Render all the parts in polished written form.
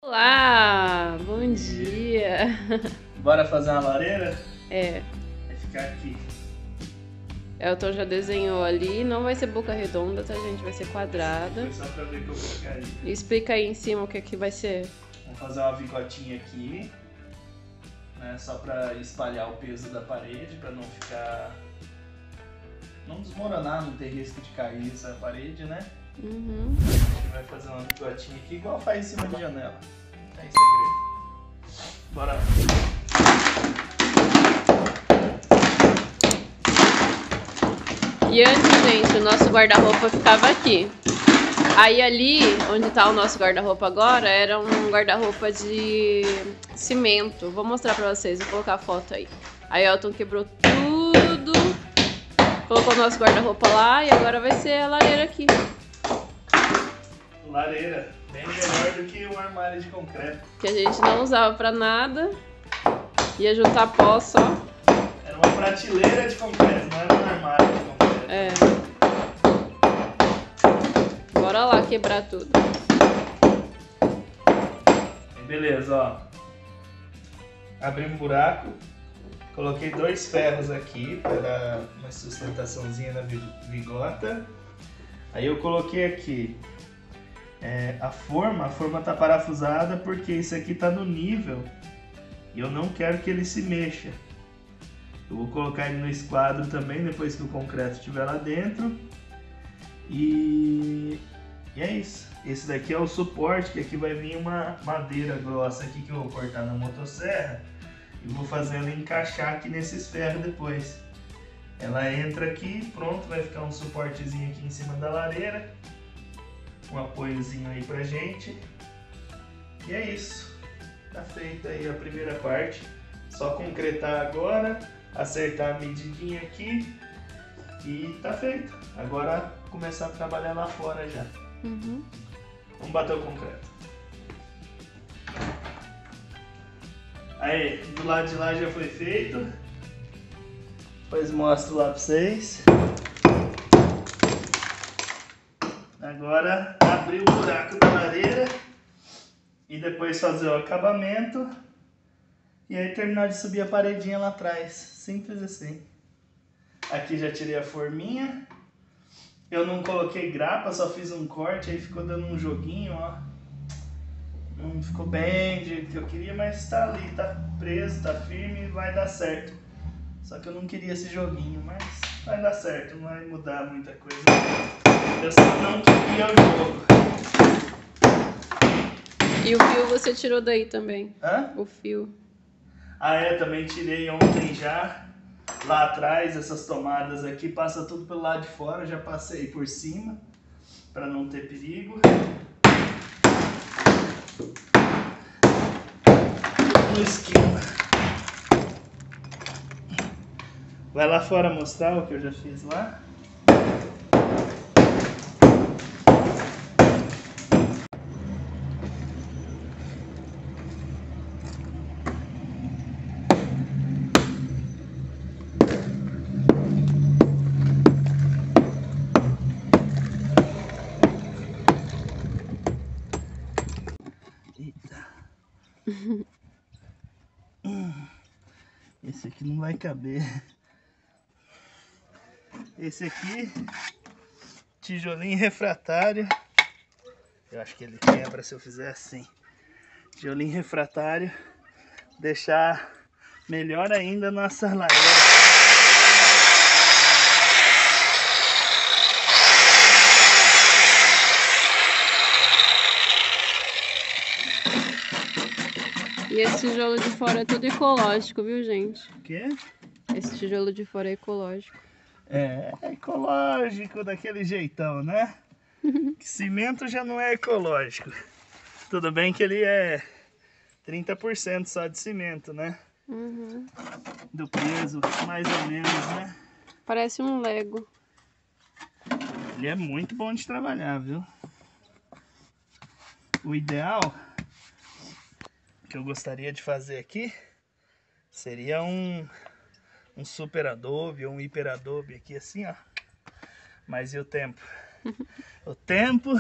Olá, bom dia. Bora fazer uma lareira? É, Vai ficar aqui. Elton já desenhou ali, não vai ser boca redonda, tá, gente? Vai ser quadrada. Foi só pra ver que eu vou ficar aí. E explica aí em cima o que aqui vai ser. Vamos fazer uma vigotinha aqui, né? Só pra espalhar o peso da parede, pra não ficar... não desmoronar, não ter risco de cair essa parede, né? Uhum. A gente vai fazer uma vigotinha aqui, igual faz em cima de janela. Não tem segredo. Bora lá. E antes, gente, o nosso guarda-roupa ficava aqui. Aí ali, onde tá o nosso guarda-roupa agora, era um guarda-roupa de cimento. Vou mostrar pra vocês, vou colocar a foto aí. Aí Elton quebrou tudo, colocou o nosso guarda-roupa lá e agora vai ser a lareira aqui. Lareira, bem melhor do que o armário de concreto. Que a gente não usava pra nada, ia juntar pó só. Era uma prateleira de concreto, não era um armário de concreto. É. Bora lá quebrar tudo. Beleza, ó. Abri um buraco, coloquei 2 ferros aqui para dar uma sustentaçãozinha na vigota. Aí eu coloquei aqui a forma tá parafusada porque isso aqui tá no nível e eu não quero que ele se mexa. Eu vou colocar ele no esquadro também depois que o concreto estiver lá dentro. E é isso. Esse daqui é o suporte, que aqui vai vir uma madeira grossa aqui que eu vou cortar na motosserra e vou fazer ela encaixar aqui nesses ferros depois. Ela entra aqui, pronto, vai ficar um suportezinho aqui em cima da lareira, um apoiozinho aí pra gente. E é isso. Tá feita aí a primeira parte. Só concretar agora, acertar a medidinha aqui e tá feito. Agora começar a trabalhar lá fora já. Uhum. Vamos bater o concreto. Aí, do lado de lá já foi feito. Depois mostro lá pra vocês. Agora abrir o buraco da lareira e depois fazer o acabamento. E aí terminar de subir a paredinha lá atrás. Simples assim. Aqui já tirei a forminha. Eu não coloquei grapa, só fiz um corte, aí ficou dando um joguinho, ó. Não ficou bem do jeito que eu queria, mas tá ali, tá preso, tá firme e vai dar certo. Só que eu não queria esse joguinho, mas vai dar certo, não vai mudar muita coisa. Eu só não queria o jogo. E o fio você tirou daí também? Hã? O fio. Ah, também tirei ontem já. Lá atrás, essas tomadas aqui, passa tudo pelo lado de fora, já passei por cima, para não ter perigo. No esquema. Vai lá fora mostrar o que eu já fiz lá. Esse aqui não vai caber. Esse aqui, tijolinho refratário. Eu acho que ele quebra se eu fizer assim. Tijolinho refratário. Deixar melhor ainda a nossa lareira. E esse tijolo de fora é tudo ecológico, viu, gente? O quê? Esse tijolo de fora é ecológico. É ecológico daquele jeitão, né? Que cimento já não é ecológico. Tudo bem que ele é 30% só de cimento, né? Uhum. Do peso, mais ou menos, né? Parece um Lego. Ele é muito bom de trabalhar, viu? O ideal que eu gostaria de fazer aqui seria um super adobe ou um hiper adobe aqui assim, ó. Mas e o tempo? O tempo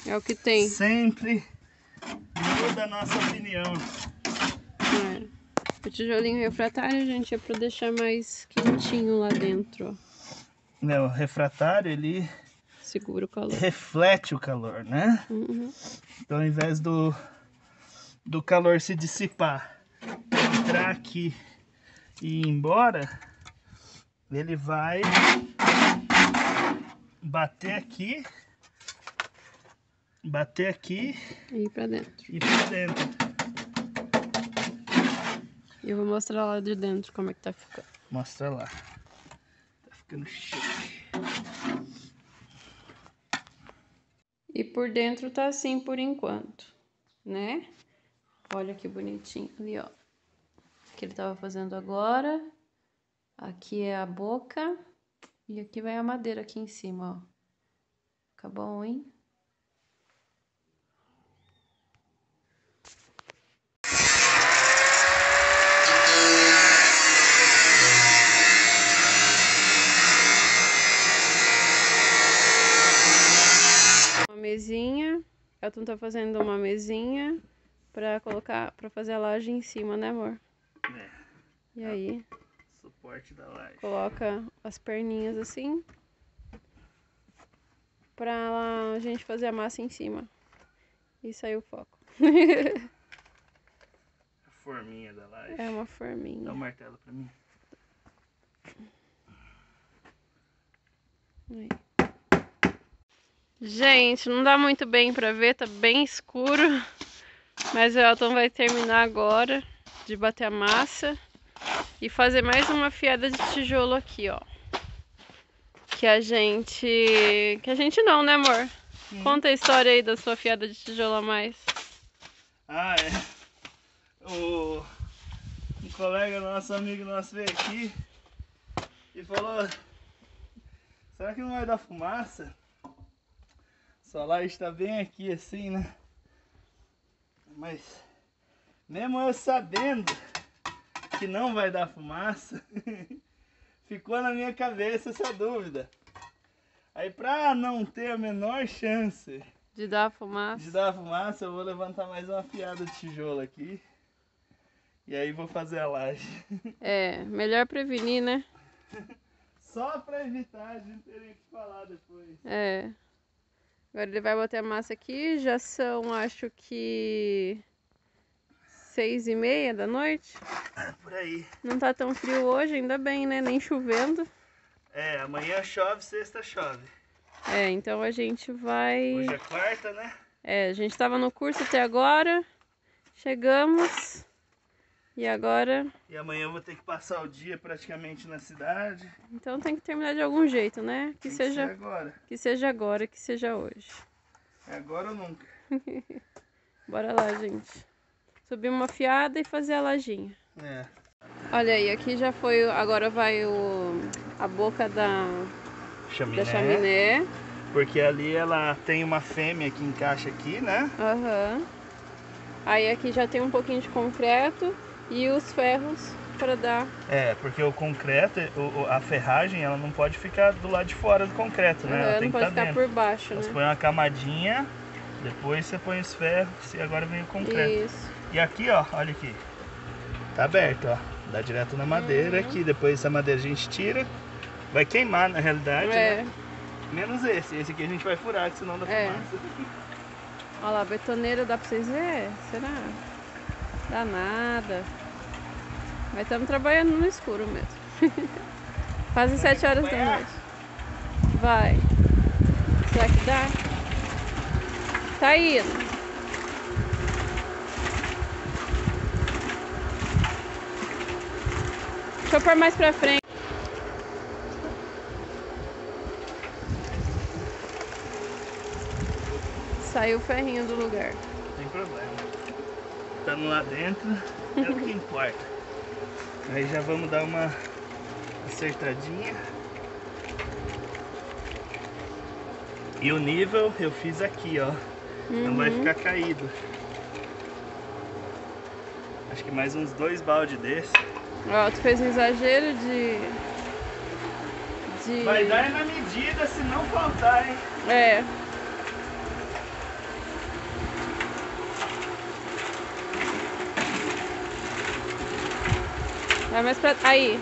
É o que tem. sempre muda a nossa opinião. O tijolinho refratário, gente, é para deixar mais quentinho lá dentro, ó. O refratário, ele segura o calor. Reflete o calor, né? Uhum. Então, ao invés do calor se dissipar, entrar aqui e ir embora, ele vai bater aqui e ir pra dentro. E eu vou mostrar lá de dentro como é que tá ficando. Mostra lá. Tá ficando chique. E por dentro tá assim por enquanto, né? Olha que bonitinho ali, ó. O que ele tava fazendo agora. Aqui é a boca. E aqui vai a madeira aqui em cima, ó. Fica bom, hein? Uma mesinha. Elton tá fazendo uma mesinha pra colocar, pra fazer a laje em cima, né, amor? É. E aí? Suporte da laje. Coloca as perninhas assim pra a gente fazer a massa em cima. E saiu o foco. A forminha da laje. É uma forminha. Dá um martelo pra mim. Aí. Gente, não dá muito bem pra ver, tá bem escuro. Mas o Elton vai terminar agora de bater a massa e fazer mais uma fiada de tijolo aqui, ó. Que a gente não, né, amor? Conta a história aí da sua fiada de tijolo a mais. Ah, é. Um colega nosso, amigo nosso, veio aqui e falou: será que não vai dar fumaça? Sua laje está bem aqui assim, né? Mas mesmo eu sabendo que não vai dar fumaça, ficou na minha cabeça essa dúvida. Aí, pra não ter a menor chance de dar fumaça, eu vou levantar mais uma fiada de tijolo aqui. E aí vou fazer a laje. É, melhor prevenir, né? Só pra evitar de terem que falar depois. É. Agora ele vai bater a massa aqui, já são, acho que 6h30 da noite. Por aí. Não tá tão frio hoje, ainda bem, né? Nem chovendo. É, amanhã chove, sexta chove. É, então a gente vai... Hoje é quarta, né? É, a gente tava no curso até agora, chegamos, e agora... E amanhã eu vou ter que passar o dia praticamente na cidade. Então tem que terminar de algum jeito, né? Que seja agora. Que seja agora, que seja hoje. É agora ou nunca. Bora lá, gente. Subir uma fiada e fazer a lajinha. É. Olha aí, aqui já foi, agora vai a boca da chaminé. Porque ali ela tem uma fêmea que encaixa aqui, né? Aham. Aí aqui já tem um pouquinho de concreto e os ferros para dar... É, porque o concreto, a ferragem, ela não pode ficar do lado de fora do concreto, né? Ela tem não que pode ficar dentro. por baixo, Então, né? você põe uma camadinha, depois você põe os ferros e agora vem o concreto. Isso. E aqui, ó, olha aqui. Tá aberto, ó. Dá direto na madeira aqui, depois essa madeira a gente tira. Vai queimar, na realidade, né? Menos esse aqui a gente vai furar, que senão dá fumaça. Olha lá, a betoneira, dá pra vocês verem? Será? Dá nada. Mas estamos trabalhando no escuro mesmo. Quase 7 horas da noite. Vai. Será que dá? Tá indo. Deixa eu pôr mais pra frente. Saiu o ferrinho do lugar. Não tem problema. Estamos lá dentro, é o que importa. Aí já vamos dar uma acertadinha. E o nível eu fiz aqui, ó. Não vai ficar caído. Acho que mais uns 2 baldes desse. Ó, tu fez um exagero de... Vai dar na medida se não faltar, hein? É. Vai mais pra... Aí.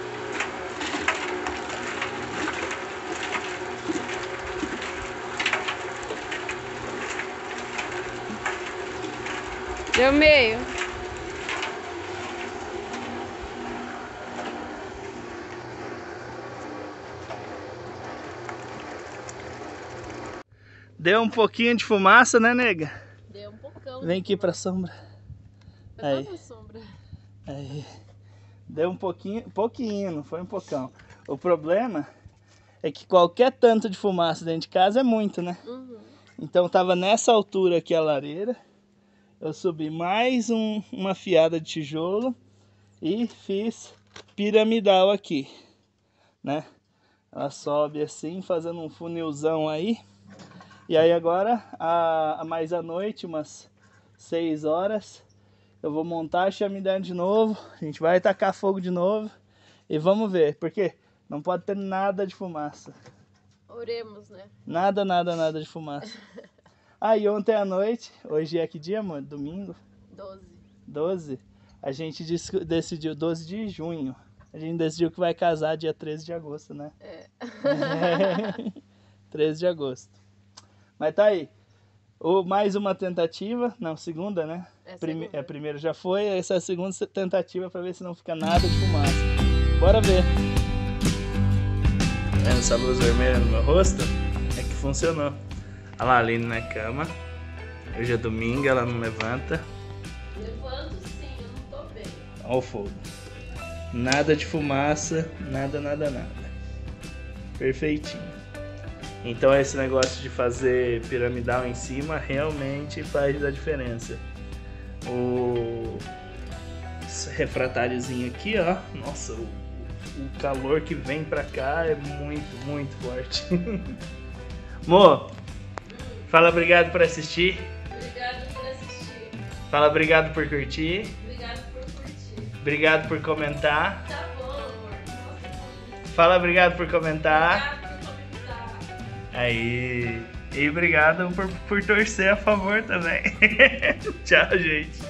Deu meio. Deu um pouquinho de fumaça, né, nega? Deu um poucão. Vem aqui pra sombra. Aí. Pra sombra. Aí. Deu um pouquinho, não foi um pocão. O problema é que qualquer tanto de fumaça dentro de casa é muito, né? Uhum. Então tava nessa altura aqui a lareira. Eu subi mais uma fiada de tijolo e fiz piramidal aqui, né? Ela sobe assim, fazendo um funilzão aí. E aí agora, mais à noite, umas 6 horas, eu vou montar a chaminé de novo. A gente vai tacar fogo de novo e vamos ver, porque não pode ter nada de fumaça. Oremos, né? Nada de fumaça. E ontem à noite, hoje é que dia, amor? Domingo? 12. A gente decidiu, 12 de junho. A gente decidiu que vai casar dia 13 de agosto, né? 13 de agosto. Mas tá aí. Mais uma tentativa. Não, segunda, né? A primeira já foi. Essa é a segunda tentativa pra ver se não fica nada de fumaça. Bora ver. Vendo essa luz vermelha no meu rosto? É que funcionou. Olha lá a Aline na cama. Hoje é domingo, ela não levanta. Levanto sim, eu não tô bem. Olha o fogo. Nada de fumaça, nada. Perfeitinho. Então esse negócio de fazer piramidal em cima realmente faz a diferença. O refratáriozinho aqui, ó. Nossa, o calor que vem pra cá é muito forte. Mo, fala obrigado por assistir. Obrigado por assistir. Fala obrigado por curtir. Obrigado por curtir. Obrigado por comentar. Tá bom, amor. Nossa, fala obrigado por comentar. obrigado por comentar. Aí. E obrigado por torcer a favor também. Tchau, gente.